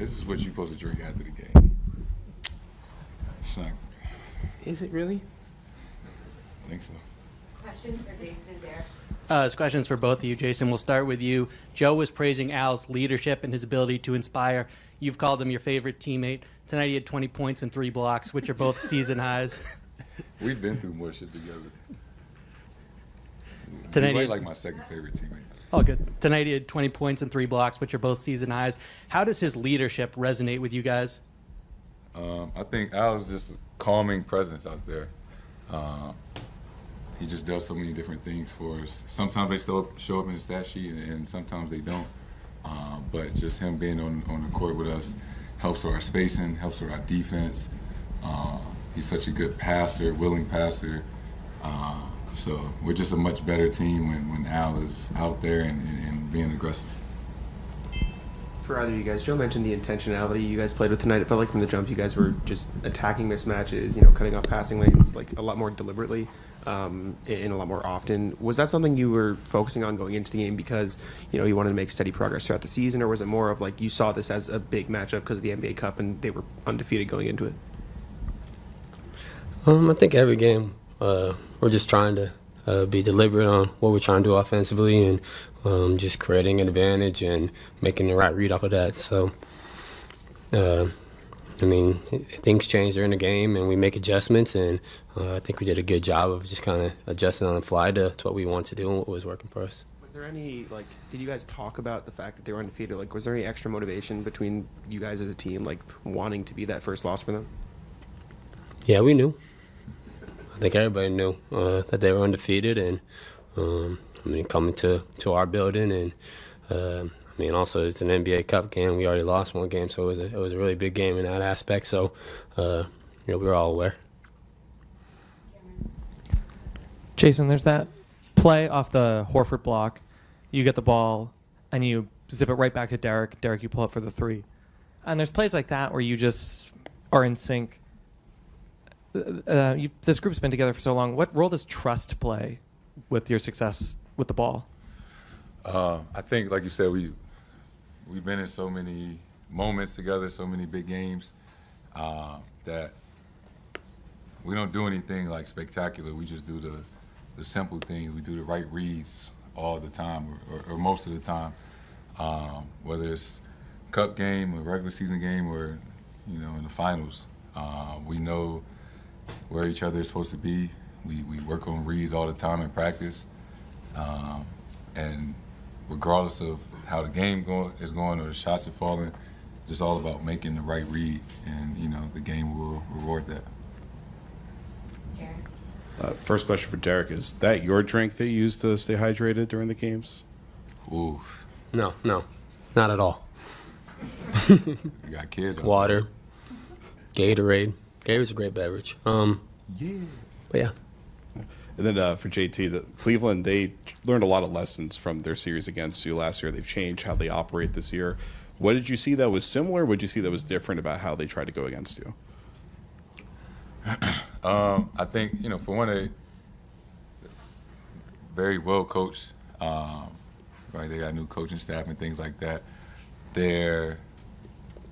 This is what you're supposed to drink after the game. It's not. Is it really? I think so. Questions for Jayson and Derrick? It's questions for both of you. Jayson, we'll start with you. Joe was praising Al's leadership and his ability to inspire. You've called him your favorite teammate. Tonight he had 20 points and 3 blocks, which are both season highs. We've been through more shit together. Tonight He's like my second favorite teammate. Oh, good. Tonight he had 20 points and 3 blocks, which are both season highs. How does his leadership resonate with you guys? I think Al's just a calming presence out there. He just does so many different things for us. Sometimes they still show up in the stat sheet, and sometimes they don't. But just him being on the court with us helps with our spacing, helps with our defense. He's such a good passer, willing passer. So we're just a much better team when Al is out there and being aggressive. For either of you guys, Joe mentioned the intentionality you guys played with tonight. It felt like from the jump you guys were just attacking mismatches, cutting off passing lanes like a lot more deliberately and a lot more often. Was that something you were focusing on going into the game because, you wanted to make steady progress throughout the season, or was it more of like you saw this as a big matchup because of the NBA Cup and they were undefeated going into it? I think every game we're just trying to be deliberate on what we're trying to do offensively and just creating an advantage and making the right read off of that. So, things change during the game and we make adjustments, and I think we did a good job of just kind of adjusting on the fly to what we wanted to do and what was working for us. Was there any, did you guys talk about the fact that they were undefeated? Was there any extra motivation between you guys as a team, wanting to be that first loss for them? Yeah, we knew. I think everybody knew that they were undefeated, and coming to our building, and also it's an NBA Cup game. We already lost one game, so it was a really big game in that aspect. So, we were all aware. Jayson, there's that play off the Horford block. You get the ball and you zip it right back to Derrick. Derrick, you pull up for the 3. And there's plays like that where you just are in sync. This group's been together for so long. What role does trust play with your success with the ball? I think, like you said, we've been in so many moments together, so many big games, that we don't do anything spectacular. We just do the simple things. We do the right reads all the time, or most of the time, whether it's cup game or regular season game or in the finals. We know where each other is supposed to be. We work on reads all the time in practice, and regardless of how the game is going or the shots are falling, just all about making the right read, and the game will reward that. First question for Derrick: is that your drink that you use to stay hydrated during the games? Oof. No, not at all. You got kids. Water, Gatorade. Gatorade's a great beverage. Yeah. But yeah. And then for JT, Cleveland, they learned a lot of lessons from their series against you last year. They've changed how they operate this year. What did you see that was similar? What did you see that was different about how they tried to go against you? I think, for one, they very well coached. Right, they got a new coaching staff and things like that.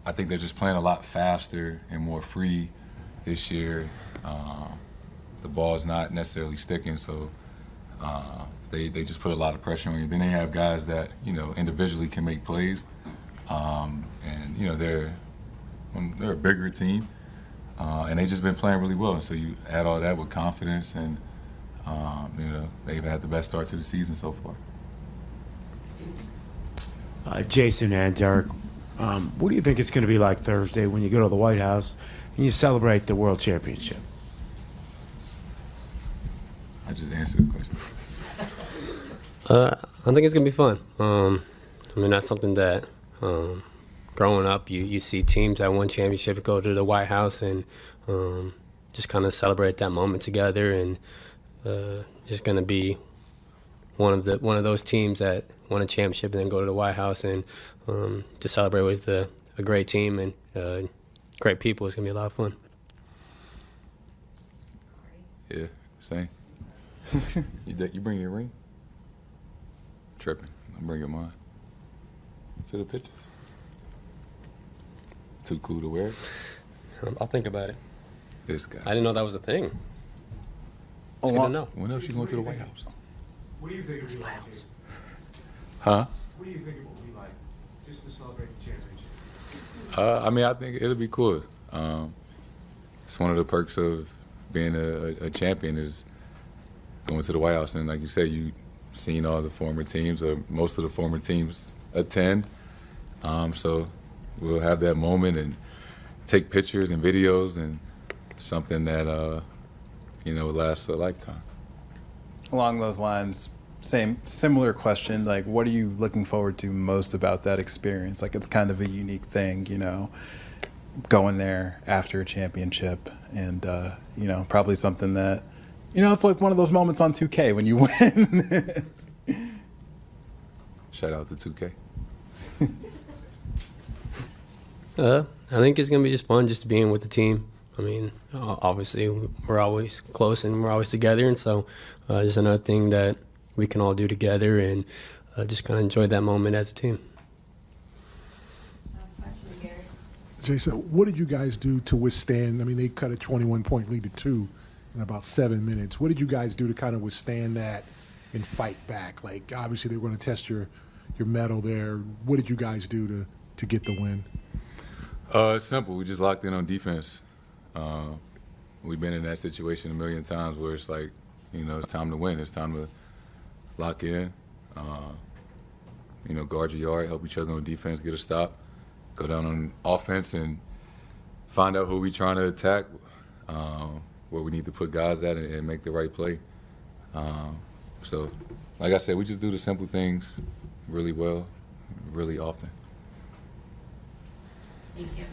I think they're just playing a lot faster and more free this year. The ball's not necessarily sticking, so they just put a lot of pressure on you. Then they have guys that individually can make plays, and they're a bigger team, and they just been playing really well. And so you add all that with confidence, and they've had the best start to the season so far. Jayson and Derrick, what do you think it's going to be like Thursday when you go to the White House and you celebrate the World Championship? I just answered the question. I think it's going to be fun. That's something that growing up, you see teams that won championship go to the White House and just kind of celebrate that moment together, and just going to be one of those teams that won a championship and then go to the White House and to celebrate with a great team and great people. It's going to be a lot of fun. Yeah, same. You bring your ring? Tripping. I'm bringing mine. To the pictures. too cool to wear? I'll think about it. This guy. I didn't know that was a thing. It's good to know. When else you going to the White House? What do you think it would be like, Jason? Huh? What do you think it would be like just to celebrate the championship? I mean, I think it'll be cool. It's one of the perks of being a champion is going to the White House. And like you said, you've seen all the former teams, or most of the former teams attend. So we'll have that moment and take pictures and videos, and something that, will last a lifetime. Along those lines, similar question, like what are you looking forward to most about that experience? Like it's kind of a unique thing, going there after a championship, and probably something that it's like one of those moments on 2K when you win. Shout out to 2K. I think it's going to be just fun just being with the team. I mean, obviously, we're always close and we're always together. And so just another thing that we can all do together and just kind of enjoy that moment as a team. Jayson, what did you guys do to withstand? I mean, they cut a 21-point lead to 2 in about 7 minutes. What did you guys do to kind of withstand that and fight back? Like, obviously, they were going to test your mettle there. What did you guys do to get the win? It's simple. We just locked in on defense. We've been in that situation a million times where it's like, it's time to win. It's time to lock in, guard your yard, help each other on defense, get a stop, go down on offense and find out who we're trying to attack, where we need to put guys at and make the right play. So, like I said, we just do the simple things really well, really often. Thank you.